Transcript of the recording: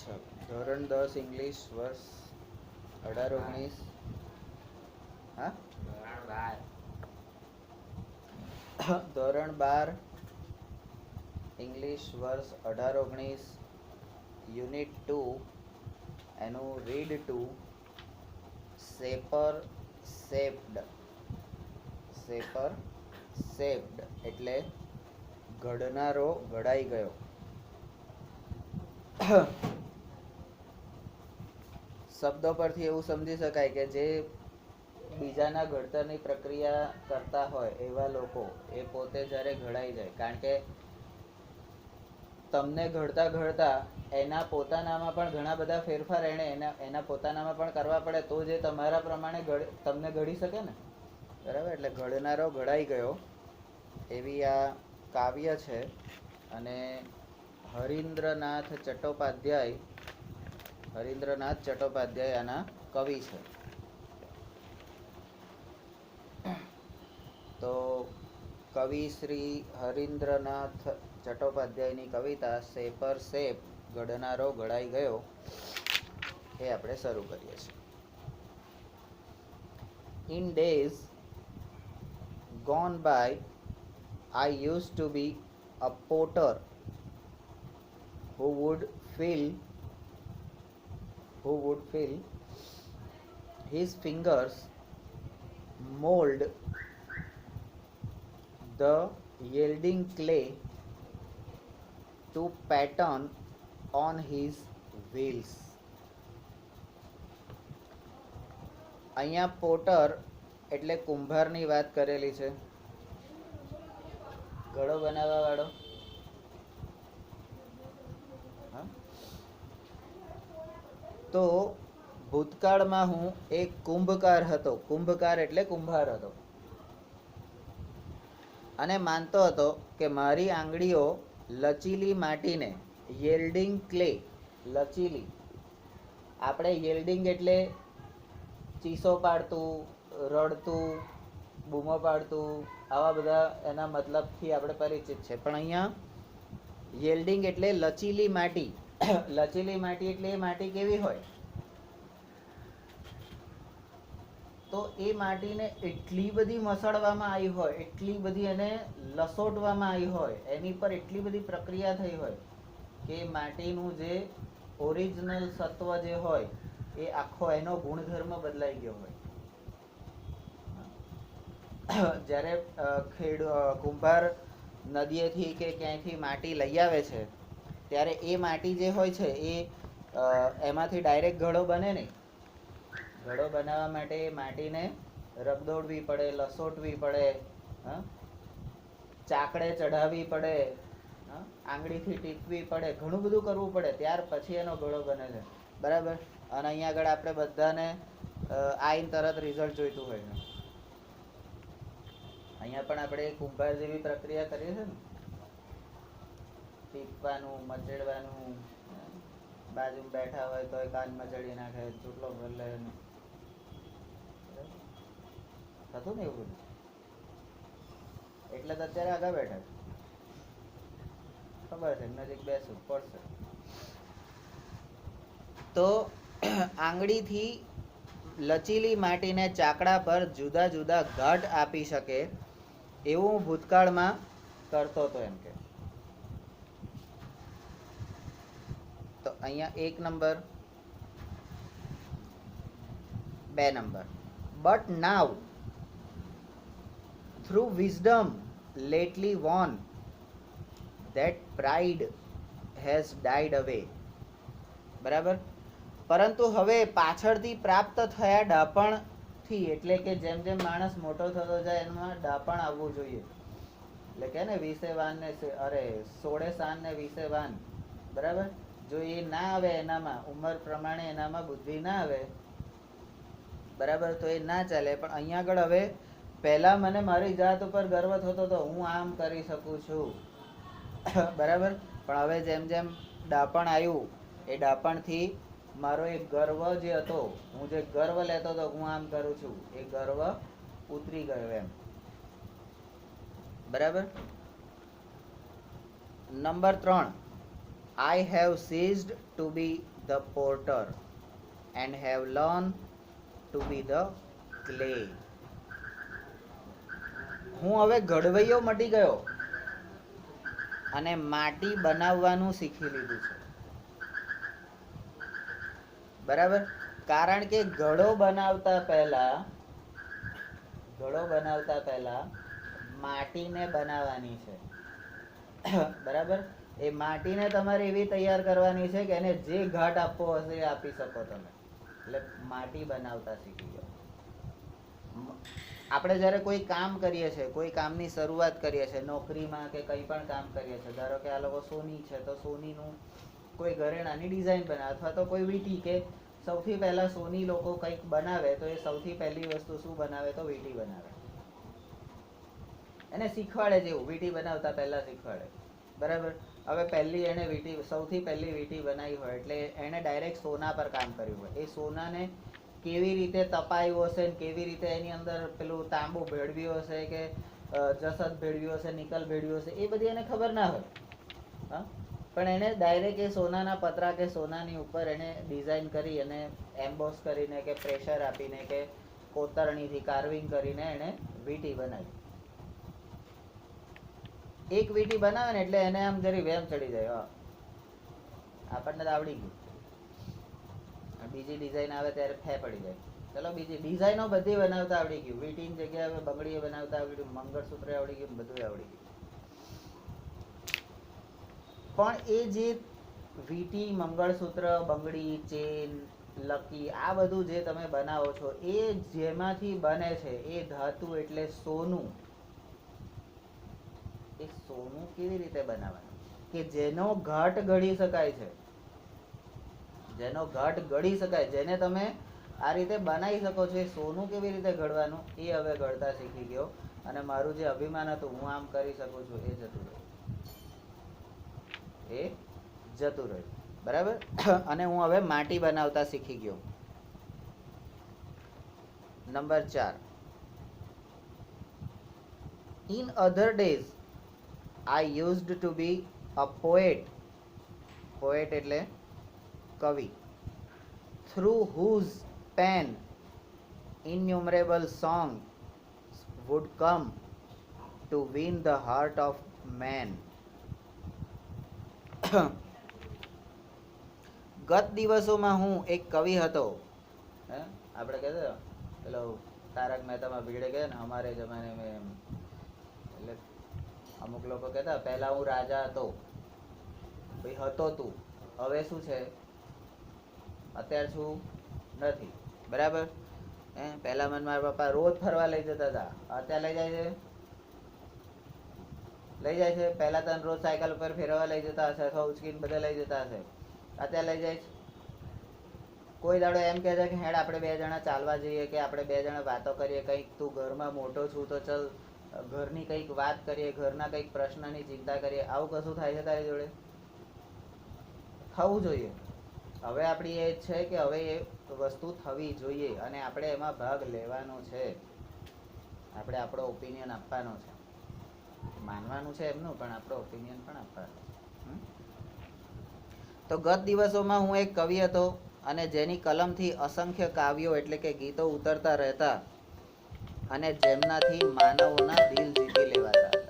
અચ્છા, ધોરણ 10 ઇંગ્લિશ વર્ષ 18-19. હા, ધોરણ 12 ઇંગ્લિશ વર્ષ 18-19, યુનિટ 2, એનું રીડ 2, સેપર સેપ્ડ. સેપર સેપ્ડ એટલે ઘડનારો ઘડાઈ ગયો. શબ્દો પરથી એવું સમજી શકાય કે જે બીજાના ઘડતરની પ્રક્રિયા કરતા હોય એવા લોકો એ પોતે જ્યારે ઘડાઈ જાય, કારણ કે તમને ઘડતા ઘડતા એના પોતાનામાં પણ ઘણા બધા ફેરફાર એના પોતાનામાં પણ કરવા પડે તો જે તમારા પ્રમાણે તમને ઘડી શકે ને, બરાબર. એટલે ઘડનારો ઘડાઈ ગયો એવી આ કાવ્ય છે. અને હરીન્દ્રનાથ ચટ્ટોપાધ્યાય આના કવિ છે. તો કવિ શ્રી હરીન્દ્રનાથ ચટ્ટોપાધ્યાયની કવિતા સેપર સેપ ઘડનારો ઘડાઈ ગયો એ આપણે શરૂ કરીએ છીએ. In days gone by, I used to be a potter who would fill his fingers, mold the yielding clay to pattern on his wheels. અહીંયા પોટર એટલે કુંભારની વાત કરેલી છે. ઘડો બનાવવા વાળો. તો ભૂતકાળમાં હું એક કુંભકાર હતો. કુંભકાર એટલે કુંભાર હતો અને માનતો હતો કે મારી આંગળીઓ લચીલી માટીને, યેલ્ડિંગ ક્લે, લચીલી, આપણે યેલ્ડિંગ એટલે ચીસો પાડતું, રડતું, બૂમો પાડતું, આવા બધા એના મતલબથી આપણે પરિચિત છે. પણ અહીંયા યેલ્ડિંગ એટલે લચીલી માટી. લચીલી માટી એટલે એ માટી કેવી હોય? તો એ માટીને એટલી બધી મસળવામાં આવી હોય, એટલી બધી એને લસોટવામાં આવી હોય, એની પર એટલી બધી પ્રક્રિયા થઈ હોય કે માટીનું જે ઓરિજિનલ સત્વ જે હોય એ આખો એનો ગુણધર્મ બદલાઈ ગયો હોય. જ્યારે કુંભાર નદીએથી કે ક્યાંયથી માટી લઈ આવે છે ત્યારે એ માટી જે હોય છે એ એમાંથી ડાયરેક્ટ ઘડો બને નહીં. ઘડો બનાવવા માટે માટીને રગદોડવી પડે, લસોટવી પડે, ચાકડે ચઢાવવી પડે, આંગળીથી ટીપવી પડે, ઘણું બધું કરવું પડે, ત્યાર પછી એનો ઘડો બને છે, બરાબર. અને અહીંયા આગળ આપણે બધાને આઈને તરત રિઝલ્ટ જોઈતું હોય છે. અહીંયા પણ આપણે કુંભાર જેવી પ્રક્રિયા કરીએ છીએ ને, ટીપવાનું, મચેડવાનું, બાજુમાં બેઠા હોય તો કાન મચડી નાખે, ચૂંટલો બદલે, થતું ને એવું બધું. એટલે તો અત્યારે આગળ બેઠા ખબર છે, નજીક બેસવું પડશે. તો આંગળીથી લચીલી માટીને ચાકડા પર જુદા જુદા ઘાટ આપી શકે એવું હું ભૂતકાળમાં કરતો હતો, એમ કે. તો અહીંયા 1 number, 2 number. But now, through wisdom lately won, that pride has died away. બરાબર. પરંતુ હવે પાછળથી પ્રાપ્ત થયા ડાપણથી, એટલે કે જેમ જેમ માણસ મોટો થતો જાય એમાં ડાપણ આવવું જોઈએ. એટલે કે ને 20 વાન ને 16 સાન ને 20 વાન, બરાબર. જો એ ના આવે, એનામાં ઉંમર પ્રમાણે એનામાં બુદ્ધિ ના આવે, બરાબર, તો એ ના ચાલે. પણ અહીંયા આગળ હવે પહેલા મને મારી જાત ઉપર ગર્વ થતો હતો, હું આમ કરી શકું છું, બરાબર. પણ હવે જેમ જેમ ડાપણ આવ્યું એ ડાપણથી મારો એક ગર્વ જે હતો, હું જે ગર્વ લેતો હતો હું આમ કરું છું, એ ગર્વ ઉતરી ગયો, એમ, બરાબર. Number 3, I have ceased to be the potter and have learned to be the clay. હું હવે ઘડવૈયો મટી ગયો અને માટી બનાવવાનું શીખી લીધું છે. બરાબર. કારણ કે ઘડો બનાવતા પહેલા માટીને બનાવવાની છે. બરાબર. એ માટીને તમારે એવી તૈયાર કરવાની છે કે એને જે ઘાટ આપવો હશે એ આપી શકો તમે. એટલે માટી બનાવતા શીખી જાઓ. આપણે જ્યારે કોઈ કામ કરીએ છીએ, કોઈ કામની શરૂઆત કરીએ છીએ, નોકરીમાં કે કંઈ પણ કામ કરીએ છીએ, ધારો કે આ લોકો સોની છે તો સોનીનું કોઈ ઘરેણાની ડિઝાઇન બનાવે અથવા તો કોઈ વીંટી, કે સૌથી પહેલા સોની લોકો કંઈક બનાવે તો એ સૌથી પહેલી વસ્તુ શું બનાવે તો વીંટી બનાવે. એને શીખવાડે જેવું, વીંટી બનાવતા પહેલા શીખવાડે. બરાબર. હવે સૌથી પહેલી વીંટી બનાવી હોય એટલે એને ડાયરેક્ટ સોના પર કામ કર્યું હોય. એ સોનાને કેવી રીતે તપાયું હશે, કેવી રીતે એની અંદર પેલું તાંબુ ભેળવ્યું હશે કે જસત ભેળવ્યું હશે, નિકલ ભેળવ્યું હશે, એ બધી એને ખબર ના હોય. હા, પણ એને ડાયરેક્ટ એ સોનાના પતરા કે સોનાની ઉપર એને ડિઝાઇન કરી અને એમ્બોસ કરીને કે પ્રેશર આપીને કે કોતરણીથી કાર્વિંગ કરીને એને વીંટી બનાવી. એક વીંટી બનાવે ને એટલે એને આમ જરી વેમ ચડી જાય, આપણને તો આવડી ગયું. બીજી ડિઝાઇન આવે ત્યારે ફે પડી જાય. ચલો બીજી ડિઝાઇનો બધી બનાવતા આવડી ગયું. વીંટીની જગ્યાએ હવે બંગડીઓ બનાવતા આવડી ગયું, મંગળસૂત્ર આવડી ગયું, બધું આવડી ગયું. પણ એ જે વીંટી, મંગળસૂત્ર, બંગડી, ચેન, લકી, આ બધું જે તમે બનાવો છો એ જેમાંથી બને છે એ ધાતુ એટલે સોનું. એ સોનું કેવી રીતે બનાવવાનું કે જેનો ઘાટ ઘડી શકાય છે, જેનો ઘાટ ઘડી શકાય, જેને તમે આ રીતે બનાવી શકો છો, એ સોનું કેવી રીતે ઘડવાનું એ હવે ઘડતા શીખી ગયો. અને મારું જે અભિમાન હતું હું આમ કરી શકું છું એ જતું રહ્યું. બરાબર. અને હું હવે માટી બનાવતા શીખી ગયો. Number 4. In other days I used to be a poet. Poet એટલે કવિ. Through whose pen innumerable songs would come to win the heart of man. ગત દિવસોમાં હું એક કવિ હતો. આપણે કહેતા પેલો તારક મહેતામાં ભીડે ગયા ને, અમારે જમાને મેં, એટલે અમુક લોકો કહેતા પહેલા હું રાજા હતો. ભાઈ હતો તું, હવે શું છે, અત્યારે શું નથી. બરાબર. પહેલા મને મારા પપ્પા રોજ ફરવા લઈ જતા હતા, અત્યારે લઈ જાય છે. પહેલા તને રોજ સાયકલ ઉપર ફેરવા લઈ જતા હશે અથવા ઉચકીને બધા લઈ જતા હશે, અત્યારે લઈ જાય છે. કોઈ દાડો એમ કહે છે કે હેડ આપણે 2 જણા ચાલવા જઈએ, કે આપણે 2 જણા વાતો કરીએ, કંઈક તું ઘરમાં મોટો છું તો ચલ ઘરની કંઈક વાત કરીએ, ઘરના કંઈક પ્રશ્નની ચિંતા કરીએ. આવું કશું થાય છે તારી જોડે? થવું જોઈએ. હવે આપણી એજ છે કે હવે એ વસ્તુ થવી જોઈએ અને આપણે એમાં ભાગ લેવાનો છે. આપણે આપણો ઓપિનિયન આપવાનો છે. માનવાનું છે એમનું, પણ આપણો ઓપિનિયન પણ આપવાનો. તો ગત દિવસોમાં હું એક કવિ હતો અને જેની કલમથી અસંખ્ય કાવ્યો એટલે કે ગીતો ઉતરતા રહેતા અને જેમનાથી માનવોના દિલ જીતી લેવાતા.